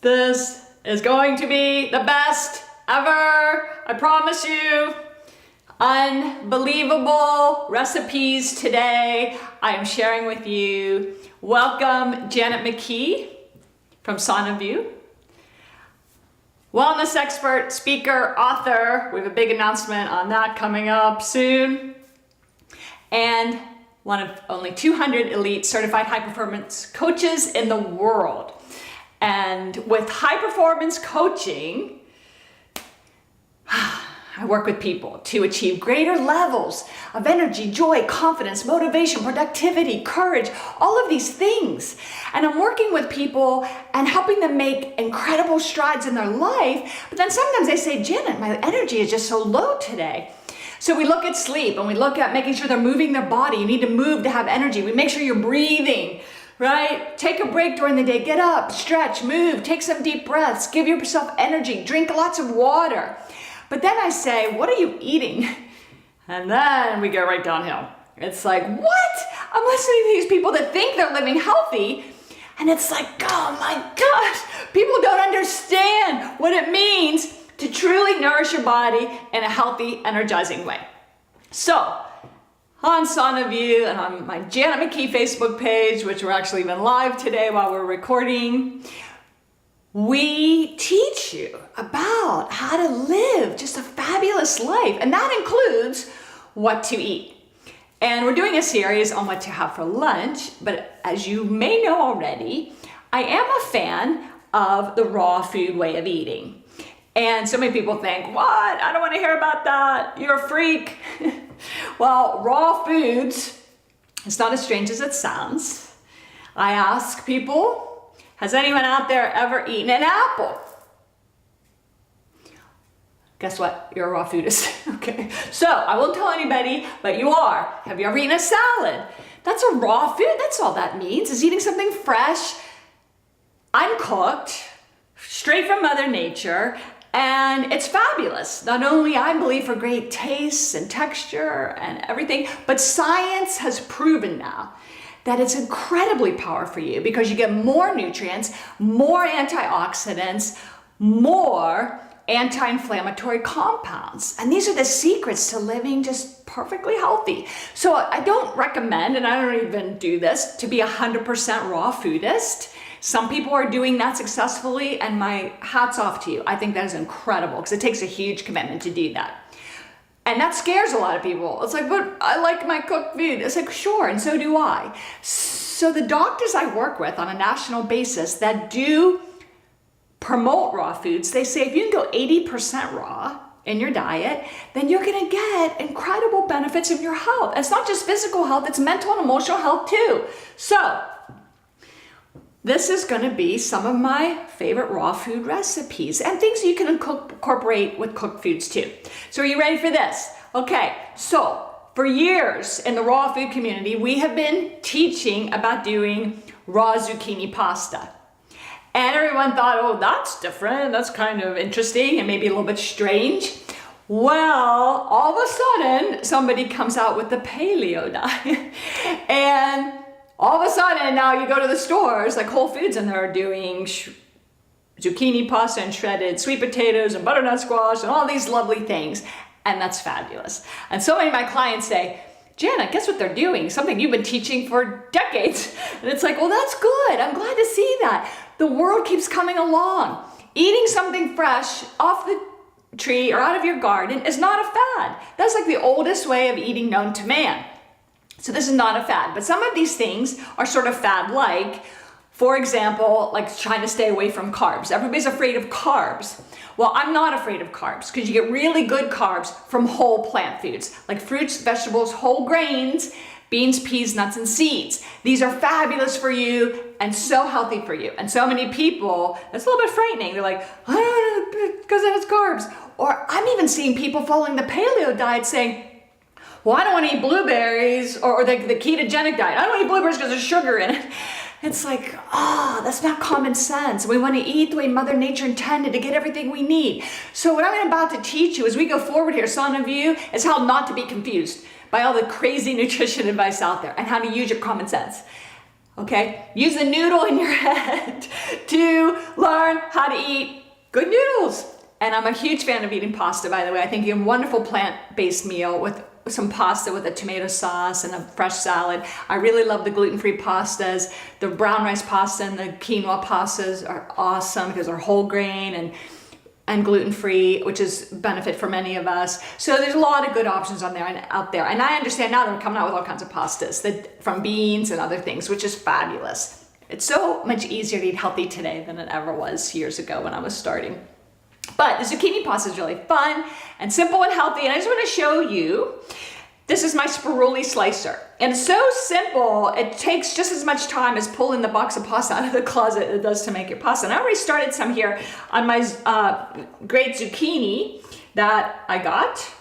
This is going to be the best ever, I promise you. Unbelievable recipes today I am sharing with you. Welcome, Janet McKee from Sonaview. Wellness expert, speaker, author. We have a big announcement on that coming up soon. And one of only 200 elite certified high performance coaches in the world. And with high performance coaching, I work with people to achieve greater levels of energy, joy, confidence, motivation, productivity, courage, all of these things. And I'm working with people and helping them make incredible strides in their life. But then sometimes they say, Janet, my energy is just so low today. So we look at sleep and we look at making sure they're moving their body. You need to move to have energy. We make sure you're breathing, right? Take a break during the day. Get up, stretch, move, take some deep breaths, give yourself energy, drink lots of water. But then I say, what are you eating? And then we go right downhill. It's like, what? I'm listening to these people that think they're living healthy. And it's like, oh my gosh, people don't understand what it means to truly nourish your body in a healthy, energizing way. So, on Sonaview and on my Janet McKee Facebook page, which we're actually even live today while we're recording, we teach you about how to live just a fabulous life. And that includes what to eat. And we're doing a series on what to have for lunch. But as you may know already, I am a fan of the raw food way of eating. And so many people think, what? I don't want to hear about that. You're a freak. Well, raw foods, it's not as strange as it sounds. I ask people, has anyone out there ever eaten an apple? Guess what? You're a raw foodist. Okay. So I won't tell anybody, but you are. Have you ever eaten a salad? That's a raw food. That's all that means, is eating something fresh, uncooked, straight from Mother Nature. And it's fabulous. Not only, I believe, for great taste and texture and everything, but science has proven now that it's incredibly powerful for you because you get more nutrients, more antioxidants, more anti-inflammatory compounds. And these are the secrets to living just perfectly healthy. So I don't recommend, and I don't even do this, to be 100% raw foodist. Some people are doing that successfully, and my hat's off to you. I think that is incredible because it takes a huge commitment to do that. And that scares a lot of people. It's like, but I like my cooked food. It's like, sure, and so do I. So the doctors I work with on a national basis that do promote raw foods, they say if you can go 80% raw in your diet, then you're gonna get incredible benefits in your health. And it's not just physical health, it's mental and emotional health too. So, this is going to be some of my favorite raw food recipes and things you can incorporate with cooked foods too. So are you ready for this? Okay, so for years in the raw food community, we have been teaching about doing raw zucchini pasta. And everyone thought, oh, that's different. That's kind of interesting and maybe a little bit strange. Well, all of a sudden, somebody comes out with the paleo diet. And all of a sudden, now you go to the stores like Whole Foods and they're doing zucchini pasta and shredded sweet potatoes and butternut squash and all these lovely things. And that's fabulous. And so many of my clients say, Janet, guess what they're doing? Something you've been teaching for decades. And it's like, well, that's good. I'm glad to see that. The world keeps coming along. Eating something fresh off the tree or out of your garden is not a fad. That's like the oldest way of eating known to man. So this is not a fad, but some of these things are sort of fad-like. For example, like trying to stay away from carbs. Everybody's afraid of carbs. Well, I'm not afraid of carbs because you get really good carbs from whole plant foods, like fruits, vegetables, whole grains, beans, peas, nuts, and seeds. These are fabulous for you and so healthy for you. And so many people, it's a little bit frightening. They're like, I don't know, because it has carbs. Or I'm even seeing people following the paleo diet saying, well, I don't want to eat blueberries, or the ketogenic diet. I don't want to eat blueberries because there's sugar in it. It's like, that's not common sense. We want to eat the way Mother Nature intended to get everything we need. So what I'm about to teach you as we go forward here, Sonaview, is how not to be confused by all the crazy nutrition advice out there and how to use your common sense. Okay, use the noodle in your head to learn how to eat good noodles. And I'm a huge fan of eating pasta, by the way. I think a wonderful plant-based meal with some pasta with a tomato sauce and a fresh salad. I really love the gluten-free pastas. The brown rice pasta and the quinoa pastas are awesome because they're whole grain and gluten-free, which is benefit for many of us. So there's a lot of good options out there. And I understand now they're coming out with all kinds of pastas from beans and other things, which is fabulous. It's so much easier to eat healthy today than it ever was years ago when I was starting. But the zucchini pasta is really fun and simple and healthy. And I just want to show you, this is my spirulli slicer. And it's so simple, it takes just as much time as pulling the box of pasta out of the closet it does to make your pasta. And I already started some here on my great zucchini that I got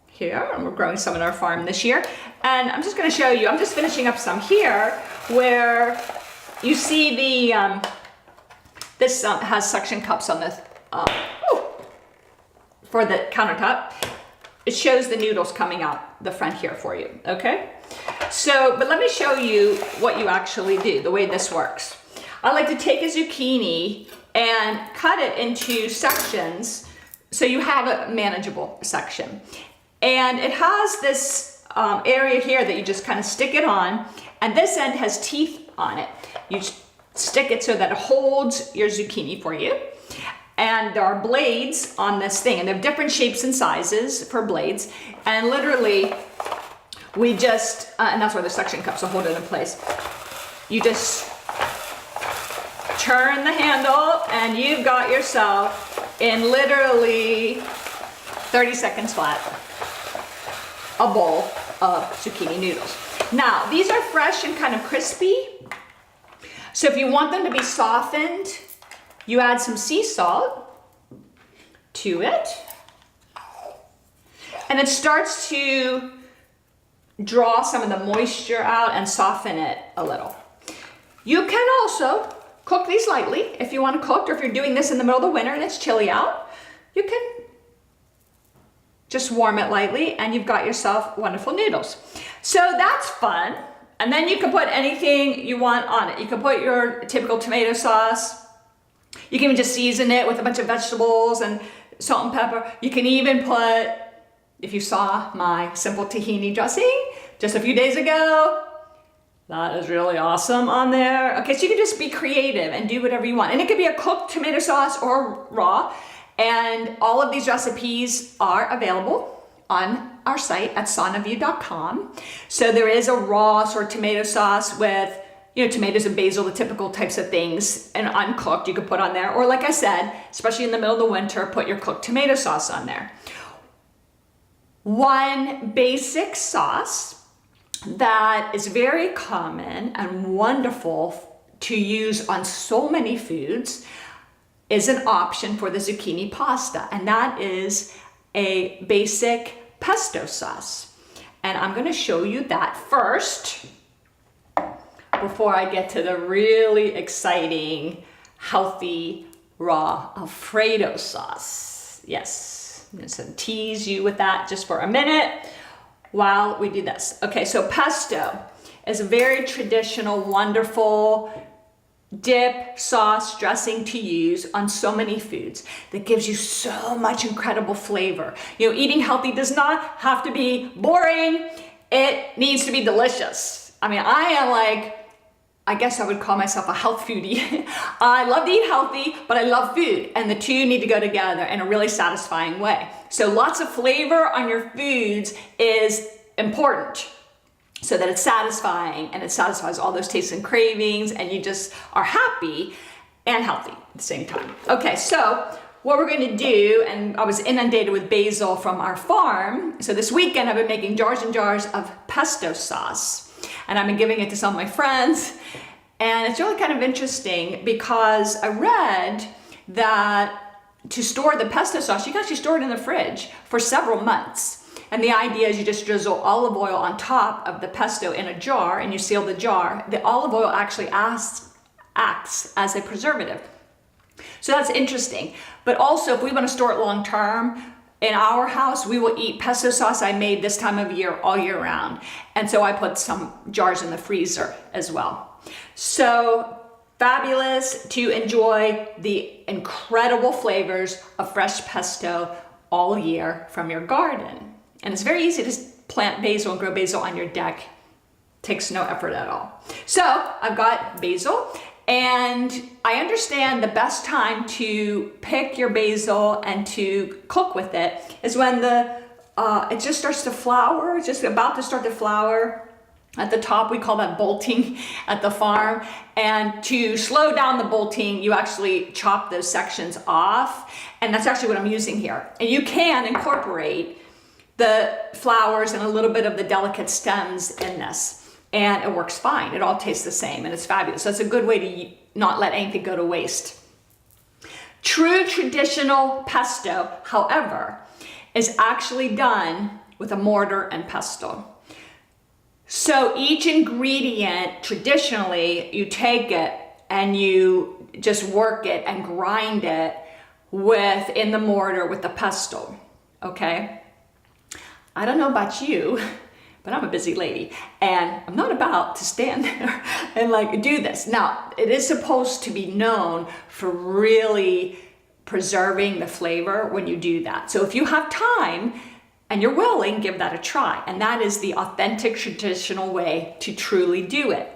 here. And we're growing some in our farm this year. And I'm just going to show you, I'm just finishing up some here where you see the, this has suction cups on this. For the countertop, it shows the noodles coming out the front here for you, okay? So, but let me show you what you actually do, the way this works. I like to take a zucchini and cut it into sections so you have a manageable section. And it has this area here that you just kind of stick it on, and this end has teeth on it. You stick it so that it holds your zucchini for you. And there are blades on this thing, and they have different shapes and sizes for blades. And literally, we just, and that's why the suction cups will hold it in place. You just turn the handle, and you've got yourself in literally 30 seconds flat, a bowl of zucchini noodles. Now, these are fresh and kind of crispy. So if you want them to be softened, you add some sea salt to it, and it starts to draw some of the moisture out and soften it a little. You can also cook these lightly if you want to cook, or if you're doing this in the middle of the winter and it's chilly out, you can just warm it lightly and you've got yourself wonderful noodles. So that's fun. And then you can put anything you want on it. You can put your typical tomato sauce. You can even just season it with a bunch of vegetables and salt and pepper. You can even put, if you saw my simple tahini dressing just a few days ago, that is really awesome on there. Okay, so you can just be creative and do whatever you want. And it could be a cooked tomato sauce or raw. And all of these recipes are available on our site at saunaview.com. So there is a raw sort of tomato sauce with tomatoes and basil, the typical types of things, and uncooked you could put on there. Or like I said, especially in the middle of the winter, put your cooked tomato sauce on there. One basic sauce that is very common and wonderful to use on so many foods is an option for the zucchini pasta, and that is a basic pesto sauce. And I'm going to show you that first before I get to the really exciting, healthy, raw Alfredo sauce. Yes, I'm just going to tease you with that just for a minute while we do this. Okay, so pesto is a very traditional, wonderful dip, sauce, dressing to use on so many foods that gives you so much incredible flavor. Eating healthy does not have to be boring. It needs to be delicious. I mean, I guess I would call myself a health foodie. I love to eat healthy, but I love food, and the two need to go together in a really satisfying way. So lots of flavor on your foods is important so that it's satisfying and it satisfies all those tastes and cravings, and you just are happy and healthy at the same time. Okay, so what we're going to do, and I was inundated with basil from our farm, so this weekend I've been making jars and jars of pesto sauce. And I've been giving it to some of my friends. And it's really kind of interesting because I read that to store the pesto sauce, you can actually store it in the fridge for several months. And the idea is you just drizzle olive oil on top of the pesto in a jar and you seal the jar. The olive oil actually acts as a preservative. So that's interesting. But also, if we want to store it long term, in our house, we will eat pesto sauce I made this time of year all year round. And so I put some jars in the freezer as well. So fabulous to enjoy the incredible flavors of fresh pesto all year from your garden. And it's very easy to plant basil and grow basil on your deck. Takes no effort at all. So I've got basil, and I understand the best time to pick your basil and to cook with it is when it just starts to flower, just about to start to flower. At the top, we call that bolting at the farm. And to slow down the bolting, you actually chop those sections off. And that's actually what I'm using here. And you can incorporate the flowers and a little bit of the delicate stems in this. And it works fine. It all tastes the same and it's fabulous. So it's a good way to not let anything go to waste. True traditional pesto, however, is actually done with a mortar and pestle. So each ingredient, traditionally, you take it and you just work it and grind it in the mortar with the pestle, okay? I don't know about you, but I'm a busy lady and I'm not about to stand there and do this. Now, it is supposed to be known for really preserving the flavor when you do that. So if you have time and you're willing, give that a try. And that is the authentic traditional way to truly do it.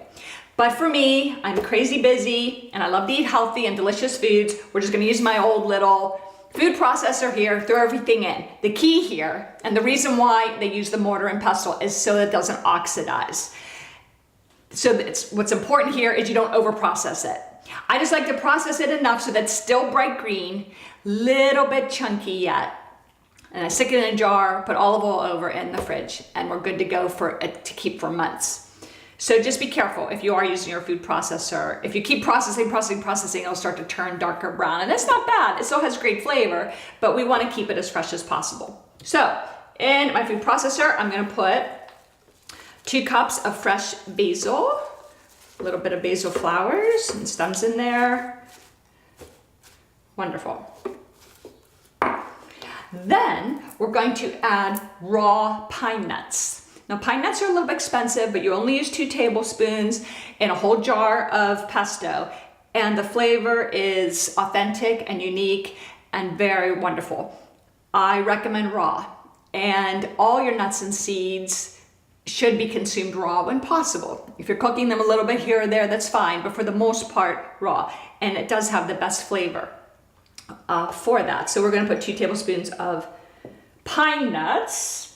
But for me, I'm crazy busy and I love to eat healthy and delicious foods. We're just gonna use my old little food processor here, throw everything in. The key here, and the reason why they use the mortar and pestle is so that it doesn't oxidize. So what's important here is you don't over-process it. I just like to process it enough so that it's still bright green, little bit chunky yet. And I stick it in a jar, put olive oil over in the fridge, and we're good to go for it to keep for months. So just be careful if you are using your food processor. If you keep processing, it'll start to turn darker brown. And that's not bad. It still has great flavor, but we want to keep it as fresh as possible. So in my food processor, I'm going to put 2 cups of fresh basil, a little bit of basil flowers and stems in there. Wonderful. Then we're going to add raw pine nuts. Now, pine nuts are a little bit expensive, but you only use 2 tablespoons in a whole jar of pesto, and the flavor is authentic and unique and very wonderful. I recommend raw, and all your nuts and seeds should be consumed raw when possible. If you're cooking them a little bit here or there, that's fine, but for the most part, raw, and it does have the best flavor for that. So we're gonna put 2 tablespoons of pine nuts.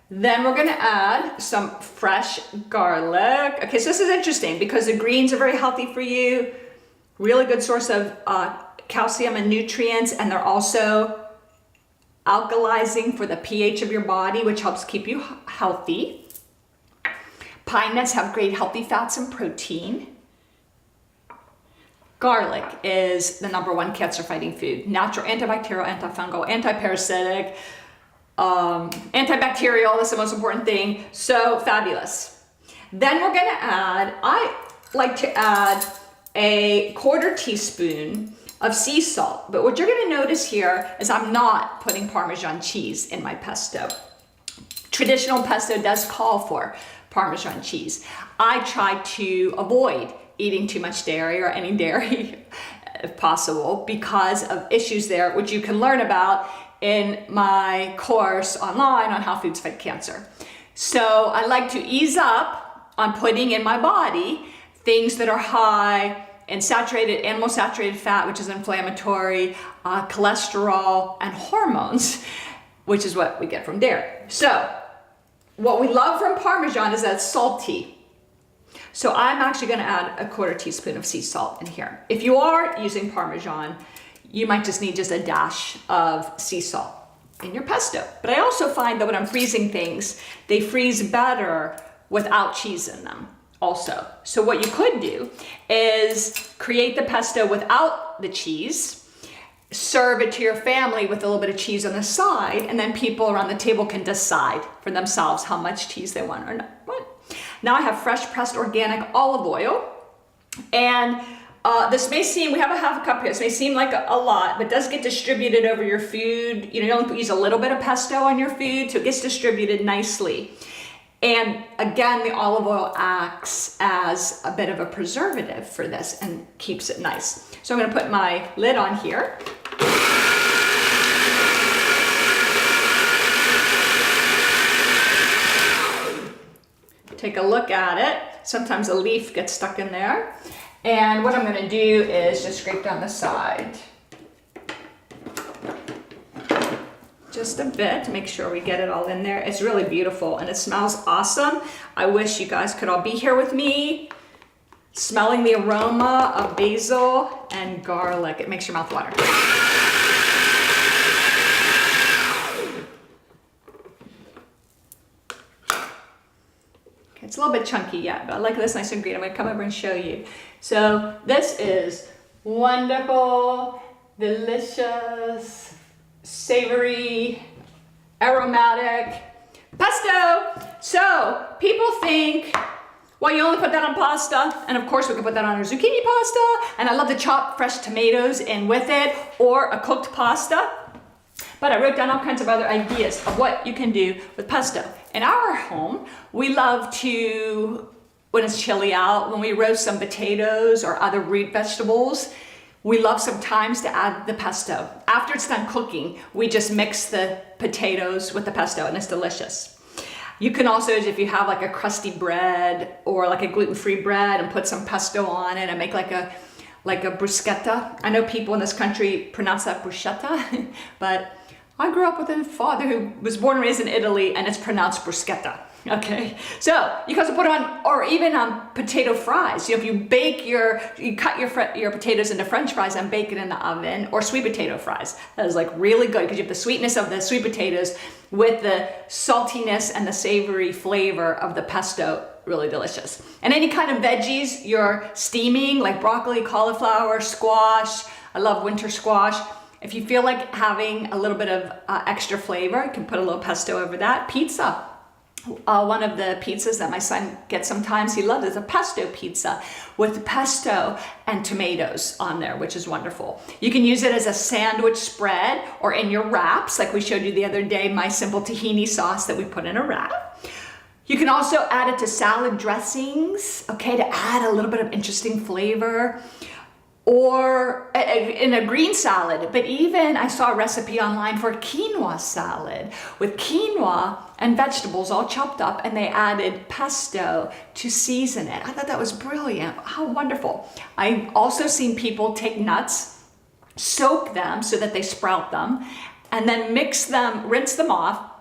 Then we're gonna add some fresh garlic. Okay, so this is interesting because the greens are very healthy for you, really good source of calcium and nutrients, and they're also alkalizing for the pH of your body, which helps keep you healthy. Pine nuts have great healthy fats and protein. Garlic is the #1 cancer-fighting food. Natural antibacterial, antifungal, antiparasitic, antibacterial, that's the most important thing. So fabulous. Then we're gonna add, I like to add a 1/4 teaspoon of sea salt. But what you're gonna notice here is I'm not putting Parmesan cheese in my pesto. Traditional pesto does call for Parmesan cheese. I try to avoid eating too much dairy or any dairy if possible because of issues there, which you can learn about in my course online on how foods fight cancer. So I like to ease up on putting in my body things that are high in animal saturated fat, which is inflammatory, cholesterol, and hormones, which is what we get from dairy. So what we love from Parmesan is that it's salty. So I'm actually gonna add a 1/4 teaspoon of sea salt in here. If you are using Parmesan, you might just need just a dash of sea salt in your pesto. But I also find that when I'm freezing things, they freeze better without cheese in them also. So what you could do is create the pesto without the cheese, serve it to your family with a little bit of cheese on the side, and then people around the table can decide for themselves how much cheese they want or not. Now I have fresh pressed organic olive oil, and this may seem, we have a 1/2 cup here, this may seem like a lot, but it does get distributed over your food. You only use a little bit of pesto on your food, so it gets distributed nicely. And again, the olive oil acts as a bit of a preservative for this and keeps it nice. So I'm gonna put my lid on here. Take a look at it. Sometimes a leaf gets stuck in there. And what I'm gonna do is just scrape down the side. Just a bit to make sure we get it all in there. It's really beautiful and it smells awesome. I wish you guys could all be here with me, smelling the aroma of basil and garlic. It makes your mouth water. It's a little bit chunky yet, but I like this nice and green. I'm gonna come over and show you. So this is wonderful, delicious, savory, aromatic pesto. So people think, well, you only put that on pasta, and of course we can put that on our zucchini pasta, and I love to chop fresh tomatoes in with it, or a cooked pasta. But I wrote down all kinds of other ideas of what you can do with pesto. In our home, we love to, when it's chilly out, when we roast some potatoes or other root vegetables, we love sometimes to add the pesto. After it's done cooking, we just mix the potatoes with the pesto and it's delicious. You can also, if you have like a crusty bread or like a gluten-free bread, and put some pesto on it and make like a bruschetta. I know people in this country pronounce that bruschetta, but I grew up with a father who was born and raised in Italy, and it's pronounced bruschetta. Okay, so you can also put on, or even on potato fries. You know, if you bake you cut your potatoes into French fries and bake it in the oven, or sweet potato fries. That is like really good because you have the sweetness of the sweet potatoes with the saltiness and the savory flavor of the pesto. Really delicious. And any kind of veggies you're steaming, like broccoli, cauliflower, squash. I love winter squash. If you feel like having a little bit of extra flavor, you can put a little pesto over that. Pizza. One of the pizzas that my son gets sometimes, he loves, is a pesto pizza with pesto and tomatoes on there, which is wonderful. You can use it as a sandwich spread or in your wraps, like we showed you the other day, my simple tahini sauce that we put in a wrap. You can also add it to salad dressings, okay, to add a little bit of interesting flavor, or in a green salad. But even I saw a recipe online for a quinoa salad with quinoa and vegetables all chopped up, and they added pesto to season it. I thought that was brilliant. How wonderful. I've also seen people take nuts, soak them so that they sprout them, and then mix them, rinse them off,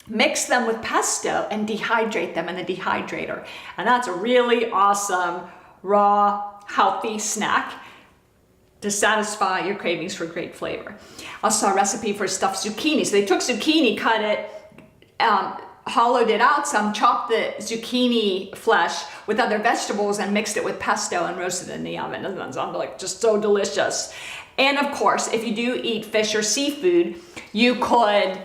mix them with pesto and dehydrate them in the dehydrator. And that's a really awesome, raw, healthy snack to satisfy your cravings for great flavor. I saw a recipe for stuffed zucchini. So they took zucchini, cut it, hollowed it out some, chopped the zucchini flesh with other vegetables and mixed it with pesto and roasted it in the oven. Doesn't that sound like just so delicious? And of course, if you do eat fish or seafood, you could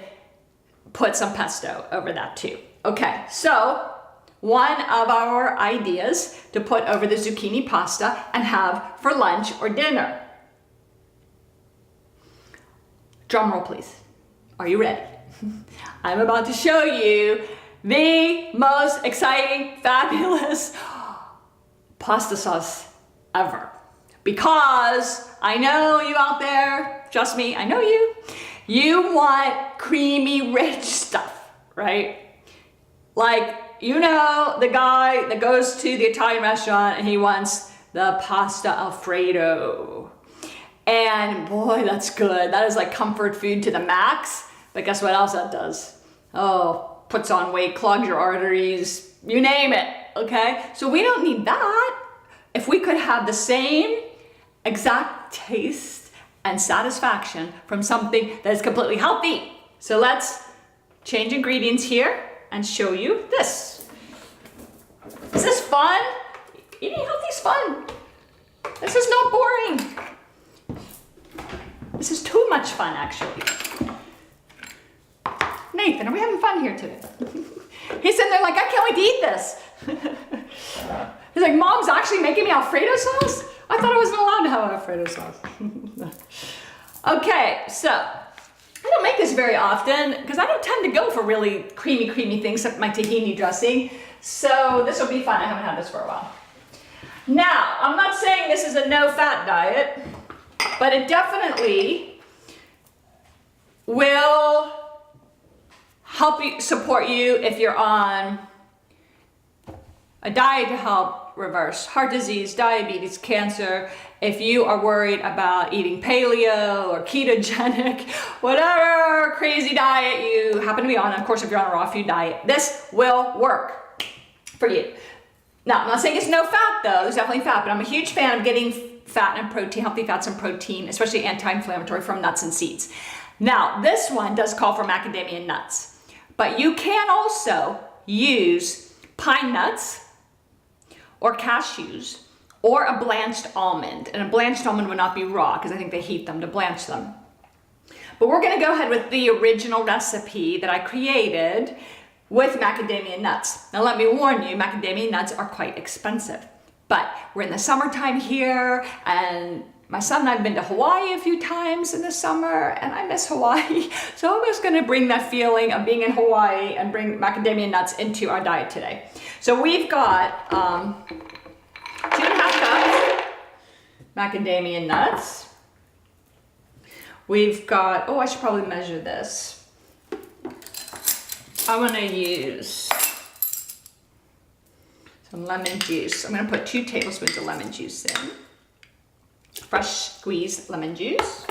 put some pesto over that too. Okay, so one of our ideas to put over the zucchini pasta and have for lunch or dinner. Drum roll, please. Are you ready? I'm about to show you the most exciting, fabulous pasta sauce ever. Because I know you out there, trust me, I know you. You want creamy, rich stuff, right? Like, you know, the guy that goes to the Italian restaurant and he wants the pasta Alfredo. And boy, that's good. That is like comfort food to the max. But guess what else that does? Oh, puts on weight, clogs your arteries, you name it, okay? So we don't need that. If we could have the same exact taste and satisfaction from something that is completely healthy. So let's change ingredients here and show you this. Is this fun? Eating healthy is fun. This is not boring. This is too much fun, actually. Nathan, are we having fun here today? He's sitting there like, I can't wait to eat this. He's like, Mom's actually making me Alfredo sauce? I thought I wasn't allowed to have Alfredo sauce. Okay, so I don't make this this very often because I don't tend to go for really creamy things like my tahini dressing. So this will be fun. I haven't had this for a while. Now, I'm not saying this is a no-fat diet, but it definitely will help you, support you if you're on a diet to help reverse heart disease, diabetes, cancer. If you are worried about eating paleo or ketogenic, whatever crazy diet you happen to be on, of course, if you're on a raw food diet, this will work for you. Now, I'm not saying it's no fat though, there's definitely fat, but I'm a huge fan of getting fat and protein, healthy fats and protein, especially anti-inflammatory from nuts and seeds. Now, this one does call for macadamia nuts, but you can also use pine nuts or cashews or a blanched almond. And a blanched almond would not be raw because I think they heat them to blanch them. But we're gonna go ahead with the original recipe that I created with macadamia nuts. Now let me warn you, macadamia nuts are quite expensive, but we're in the summertime here, and my son and I have been to Hawaii a few times in the summer, and I miss Hawaii. So I'm just gonna bring that feeling of being in Hawaii and bring macadamia nuts into our diet today. So we've got 2.5 cups macadamia nuts. We've got, oh, I should probably measure this. I'm gonna use some lemon juice. I'm gonna put 2 tablespoons of lemon juice in. Fresh squeezed lemon juice.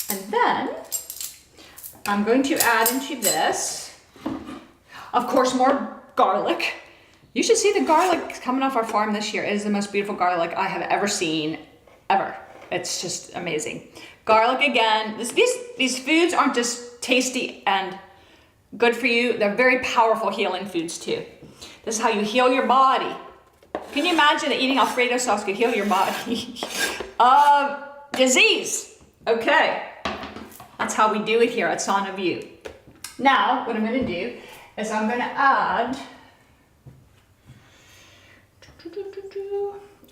And then I'm going to add into this, of course, more garlic. You should see the garlic coming off our farm this year. It is the most beautiful garlic I have ever seen, ever. It's just amazing. Garlic again. These foods aren't just tasty and good for you, they're very powerful healing foods too. This is how you heal your body. Can you imagine that eating Alfredo sauce could heal your body of disease? Okay, that's how we do it here at Son of You. Now, what I'm gonna do is I'm gonna add,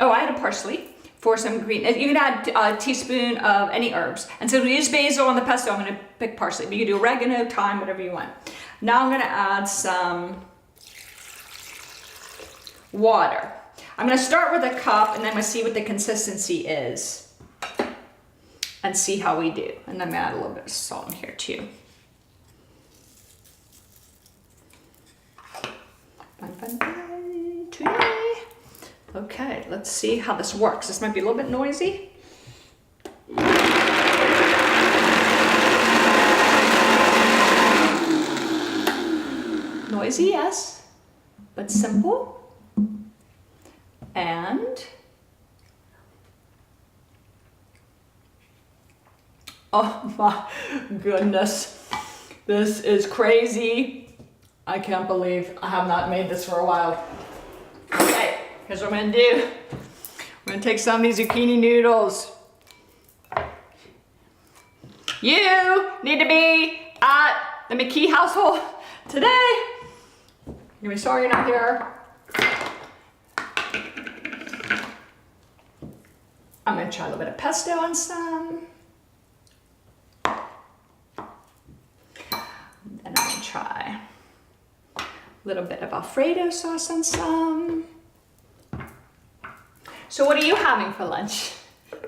oh, I added parsley for some green. You can add a teaspoon of any herbs. And so we use basil on the pesto, I'm gonna pick parsley. But you can do oregano, thyme, whatever you want. Now I'm gonna add some water. I'm gonna start with a cup and then I'm gonna see what the consistency is and see how we do. And then I'm gonna add a little bit of salt in here too. Okay, let's see how this works. This might be a little bit noisy. Noisy, yes, but simple. And oh my goodness, this is crazy. I can't believe I have not made this for a while. Okay, here's what I'm gonna do. I'm gonna take some of these zucchini noodles. You need to be at the McKee household today. You're gonna be sorry you're not here. I'm gonna try a little bit of pesto on some. And I'm gonna try a little bit of Alfredo sauce on some. So what are you having for lunch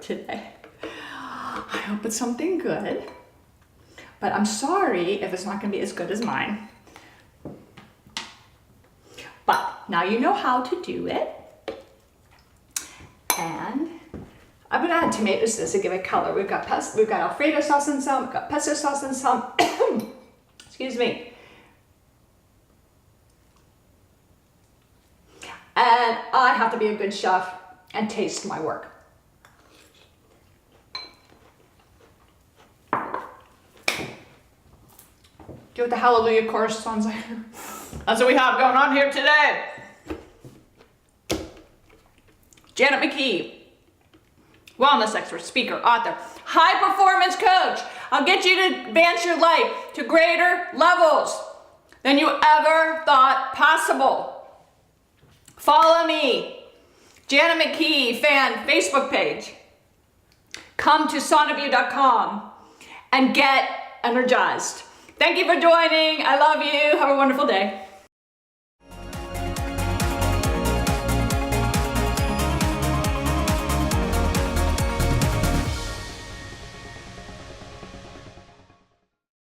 today? I hope it's something good, but I'm sorry if it's not gonna be as good as mine. But now you know how to do it. And I'm gonna add tomatoes to this to give it color. We've got Alfredo sauce and some, we've got pesto sauce and some. Excuse me. And I have to be a good chef and taste my work. Do what the hallelujah chorus sounds like. That's what we have going on here today. Janet McKee, wellness expert, speaker, author, high performance coach. I'll get you to advance your life to greater levels than you ever thought possible. Follow me, Janet McKee fan Facebook page. Come to sonofyou.com and get energized. Thank you for joining. I love you. Have a wonderful day.